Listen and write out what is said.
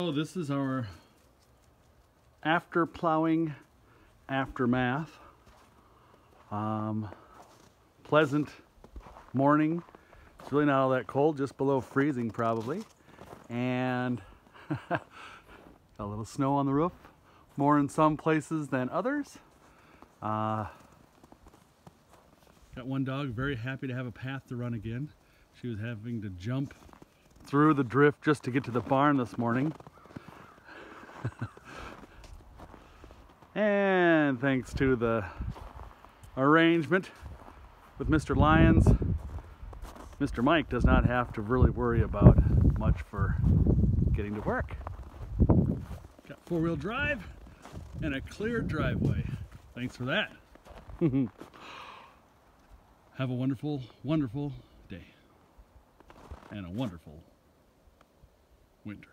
So this is our after plowing aftermath. Pleasant morning. It's really not all that cold, just below freezing probably. And got a little snow on the roof, more in some places than others. Got one dog very happy to have a path to run again. She was having to jump through the drift just to get to the barn this morning. And thanks to the arrangement with Mr. Lyons, Mr. Mike does not have to really worry about much for getting to work. Got four-wheel drive and a clear driveway. Thanks for that. Have a wonderful, wonderful day and a wonderful winter.